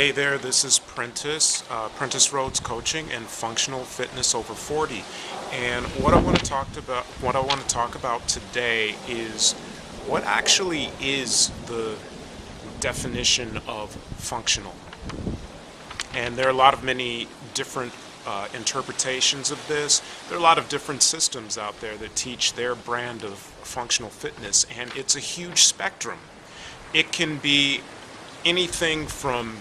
Hey there, this is Prentice Rhodes Coaching and Functional Fitness Over 40. And what I want to talk about today is what actually is the definition of functional. And there are many different interpretations of this. There are a lot of different systems out there that teach their brand of functional fitness, and it's a huge spectrum. It can be anything from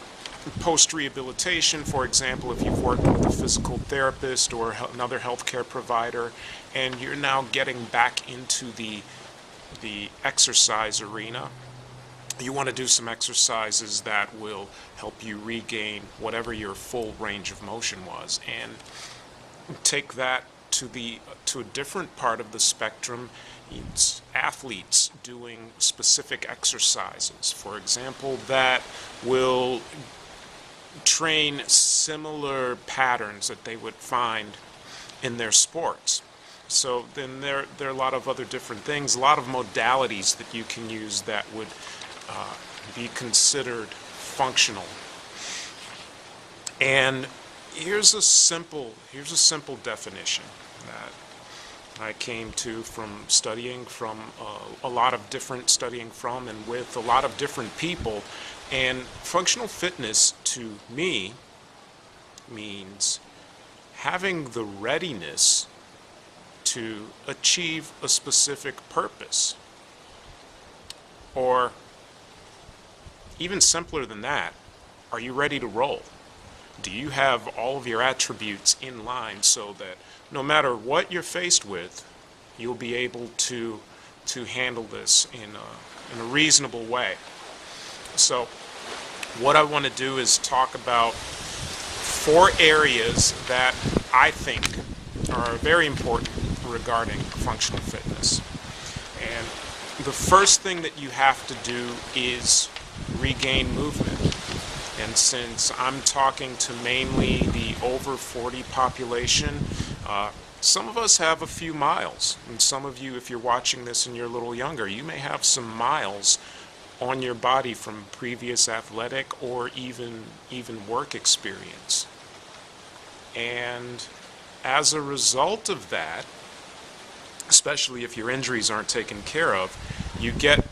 post-rehabilitation, for example, if you've worked with a physical therapist or another healthcare provider, and you're now getting back into the exercise arena. You want to do some exercises that will help you regain whatever your full range of motion was, and take that to a different part of the spectrum. It's athletes doing specific exercises, for example, that will train similar patterns that they would find in their sports. So then there are a lot of other different things, a lot of modalities that you can use that would be considered functional. And here's a simple definition that I came to from studying from a lot of different and with a lot of different people. And functional fitness to me means having the readiness to achieve a specific purpose. Or even simpler than that, are you ready to roll? Do you have all of your attributes in line so that no matter what you're faced with, you'll be able to handle this in a reasonable way? So what I want to do is talk about 4 areas that I think are very important regarding functional fitness. And the first thing that you have to do is regain movement. And since I'm talking to mainly the over 40 population, some of us have a few miles. And some of you, if you're watching this and you're a little younger, you may have some miles on your body from previous athletic or even work experience. And as a result of that, especially if your injuries aren't taken care of, you get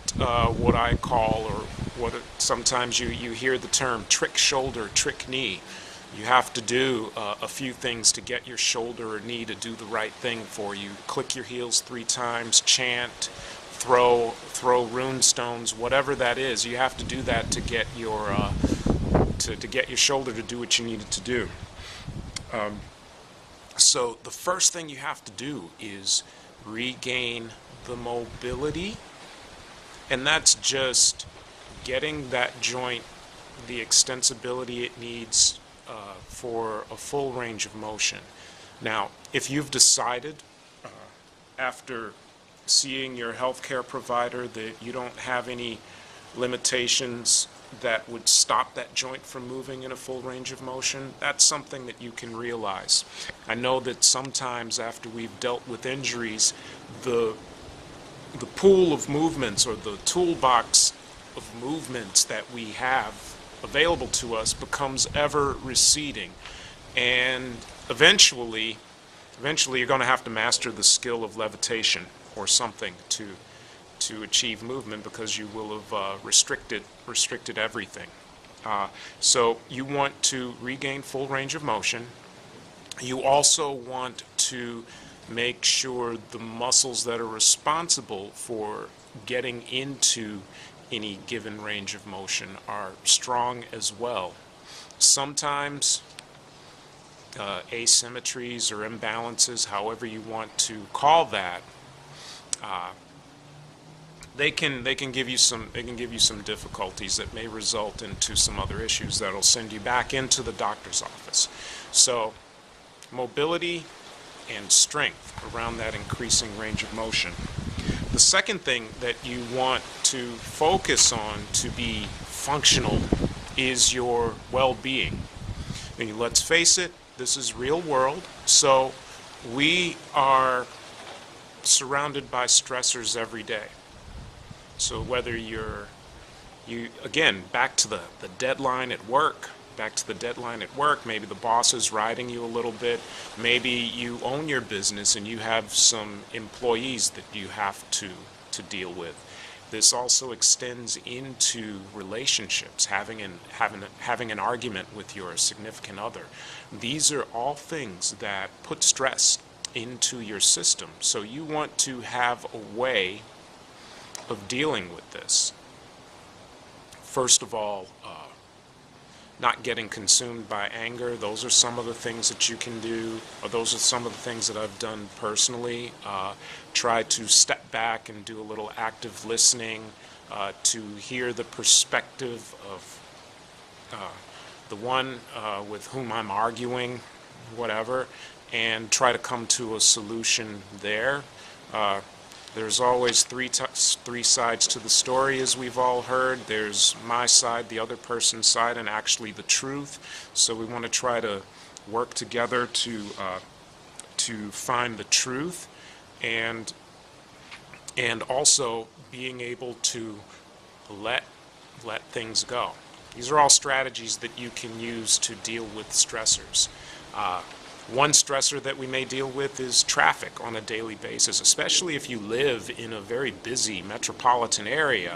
what I call, or what sometimes you hear the term trick shoulder, trick knee. You have to do a few things to get your shoulder or knee to do the right thing for you. Click your heels 3 times, chant, throw rune stones, whatever that is. You have to do that to get your shoulder to do what you need it to do. So the first thing you have to do is regain the mobility, and that's just getting that joint the extensibility it needs for a full range of motion. Now, if you've decided after seeing your healthcare provider that you don't have any limitations that would stop that joint from moving in a full range of motion, that's something that you can realize. I know that sometimes after we've dealt with injuries, the pool of movements, or the toolbox of movements that we have available to us, becomes ever receding, and eventually you're going to have to master the skill of levitation or something to achieve movement, because you will have restricted everything. So you want to regain full range of motion. You also want to make sure the muscles that are responsible for getting into any given range of motion are strong as well. Sometimes asymmetries or imbalances, however you want to call that, they can give you some difficulties that may result into some other issues that'll send you back into the doctor's office. So mobility and strength around that increasing range of motion. The second thing that you want to focus on to be functional is your well-being. I mean, let's face it, this is real world, so we are surrounded by stressors every day. So whether you again, back to the deadline at work, back to the deadline at work. Maybe the boss is riding you a little bit. Maybe you own your business and you have some employees that you have to deal with. This also extends into relationships, having an argument with your significant other. These are all things that put stress into your system. So you want to have a way of dealing with this. First of all, not getting consumed by anger. Those are some of the things that you can do, or those are some of the things that I've done personally. Try to step back and do a little active listening to hear the perspective of the one with whom I'm arguing, whatever, and try to come to a solution there. There's always three sides to the story, as we've all heard. There's my side, the other person's side, and actually the truth. So we want to try to work together to find the truth, and also being able to let things go. These are all strategies that you can use to deal with stressors. One stressor that we may deal with is traffic on a daily basis, especially if you live in a very busy metropolitan area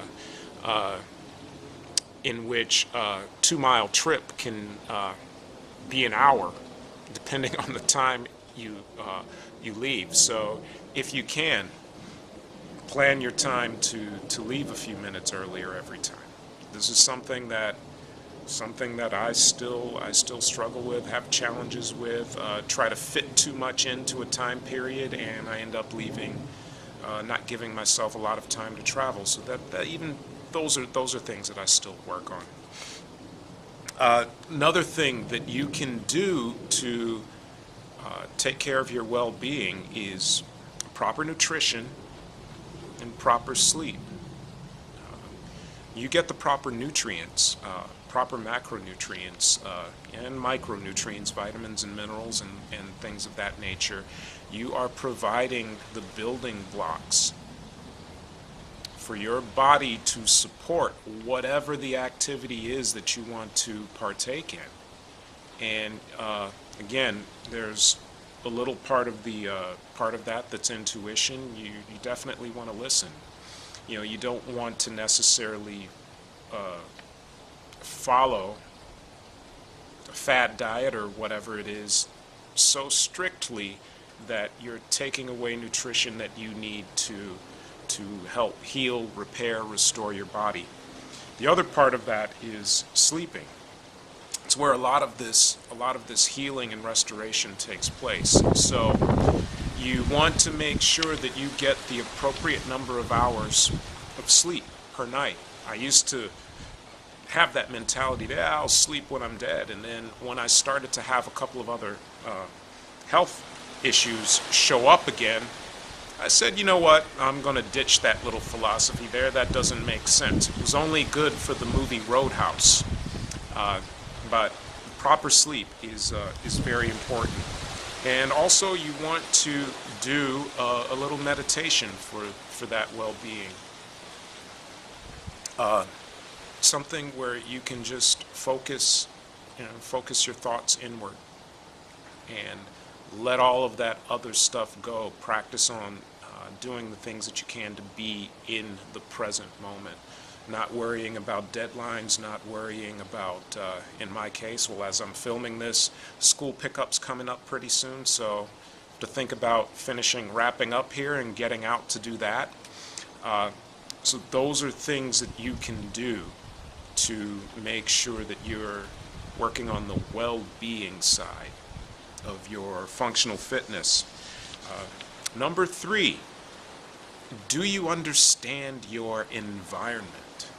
in which a 2-mile trip can be an hour, depending on the time you leave. So if you can, plan your time to leave a few minutes earlier every time. This is something that I still struggle with, have challenges with, try to fit too much into a time period, and I end up leaving, not giving myself a lot of time to travel. So that even those are things that I still work on. Another thing that you can do to take care of your well-being is proper nutrition and proper sleep. You get the proper nutrients, proper macronutrients and micronutrients, vitamins and minerals and things of that nature. You are providing the building blocks for your body to support whatever the activity is that you want to partake in. And again, there's a little part of that that's intuition. You definitely want to listen. You know, you don't want to necessarily follow a fad diet or whatever it is so strictly that you're taking away nutrition that you need to help heal, repair, restore your body. The other part of that is sleeping. It's where a lot of this healing and restoration takes place. So you want to make sure that you get the appropriate number of hours of sleep per night. I used to have that mentality that I'll sleep when I'm dead, and then when I started to have a couple of other health issues show up again, I said, you know what, I'm going to ditch that little philosophy there. That doesn't make sense. It was only good for the movie Roadhouse, but proper sleep is very important. And also you want to do a little meditation for that well-being. Something where you can just focus your thoughts inward and let all of that other stuff go. Practice on doing the things that you can to be in the present moment. Not worrying about deadlines, not worrying about, in my case, well, as I'm filming this, school pickup's coming up pretty soon, so to think about wrapping up here and getting out to do that. So those are things that you can do to make sure that you're working on the well-being side of your functional fitness. Number 3, do you understand your environment?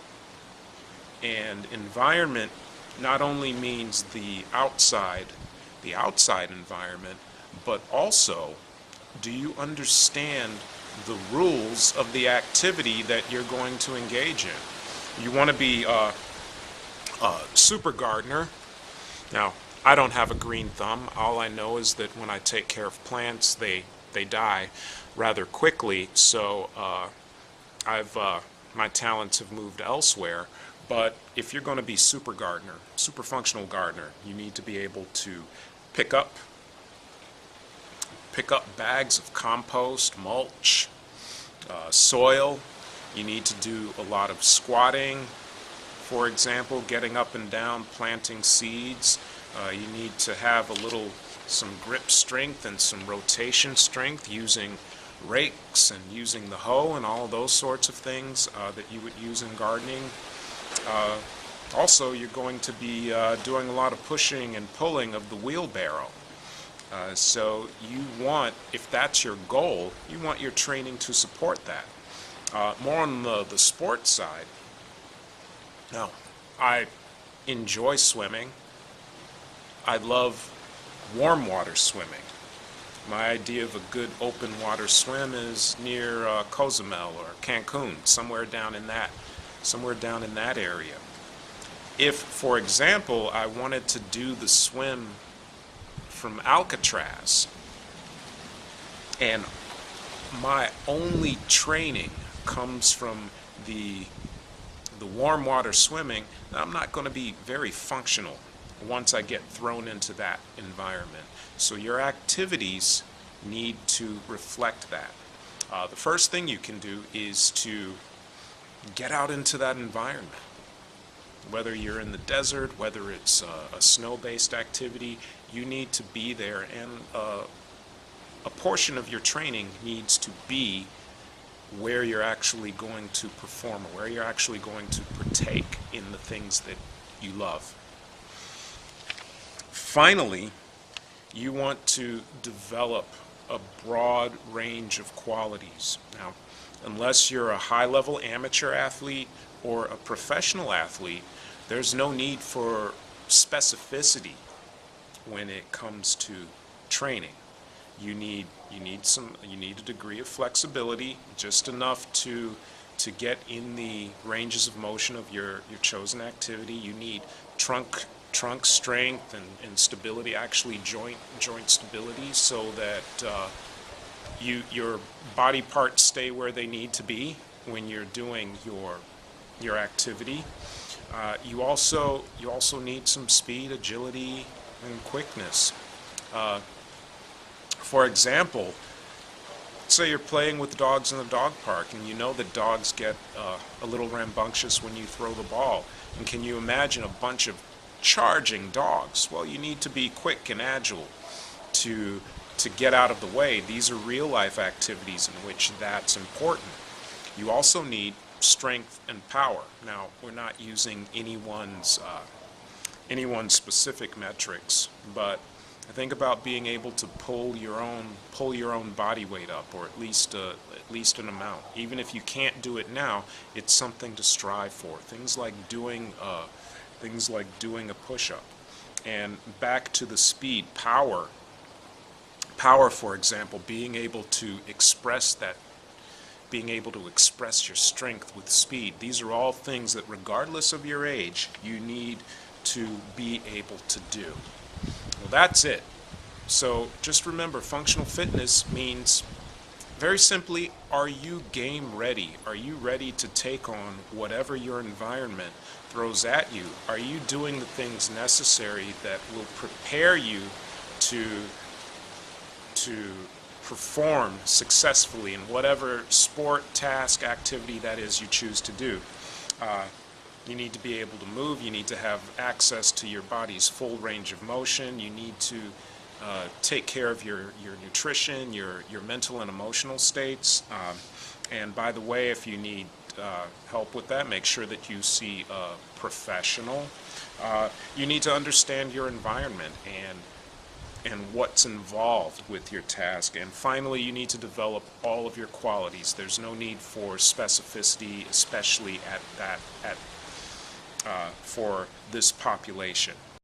And environment not only means the outside environment, but also, do you understand the rules of the activity that you're going to engage in? You want to be a super gardener. Now, I don't have a green thumb. All I know is that when I take care of plants, they die rather quickly. So my talents have moved elsewhere. But if you're going to be super gardener, super functional gardener, you need to be able to pick up bags of compost, mulch, soil. You need to do a lot of squatting, for example, getting up and down, planting seeds. You need to have some grip strength and some rotation strength using rakes and using the hoe and all of those sorts of things that you would use in gardening. Also, you're going to be doing a lot of pushing and pulling of the wheelbarrow. So you want, if that's your goal, you want your training to support that. More on the sports side. Now, I enjoy swimming. I love warm water swimming. My idea of a good open water swim is near Cozumel or Cancun, somewhere down in that area. If, for example, I wanted to do the swim from Alcatraz, and my only training comes from the warm water swimming, I'm not going to be very functional once I get thrown into that environment. So your activities need to reflect that. The first thing you can do is to get out into that environment. Whether you're in the desert, whether it's a snow-based activity, you need to be there, and a portion of your training needs to be where you're actually going to perform, or where you're actually going to partake in the things that you love. Finally, you want to develop a broad range of qualities. Now, unless you're a high-level amateur athlete or a professional athlete, there's no need for specificity when it comes to training. You need a degree of flexibility, just enough to get in the ranges of motion of your chosen activity. You need trunk strength and stability, actually joint stability, so that your body parts stay where they need to be when you're doing your activity. You also need some speed, agility, and quickness. For example, say you're playing with dogs in the dog park, and you know that dogs get a little rambunctious when you throw the ball. And can you imagine a bunch of charging dogs? Well, you need to be quick and agile to get out of the way. These are real-life activities in which that's important. You also need strength and power. Now, we're not using anyone's specific metrics, but I think about being able to pull your own body weight up, or at least an amount. Even if you can't do it now, it's something to strive for. Things like doing a push-up. And back to the speed, power, for example, being able to express your strength with speed. These are all things that, regardless of your age, you need to be able to do. Well, that's it. So just remember, functional fitness means, very simply, are you game ready? Are you ready to take on whatever your environment throws at you? Are you doing the things necessary that will prepare you to perform successfully in whatever sport, task, activity that is you choose to do? You need to be able to move. You need to have access to your body's full range of motion. You need to take care of your nutrition, your mental and emotional states. And by the way, if you need help with that, make sure that you see a professional. You need to understand your environment and what's involved with your task. And finally, you need to develop all of your qualities. There's no need for specificity, especially for this population.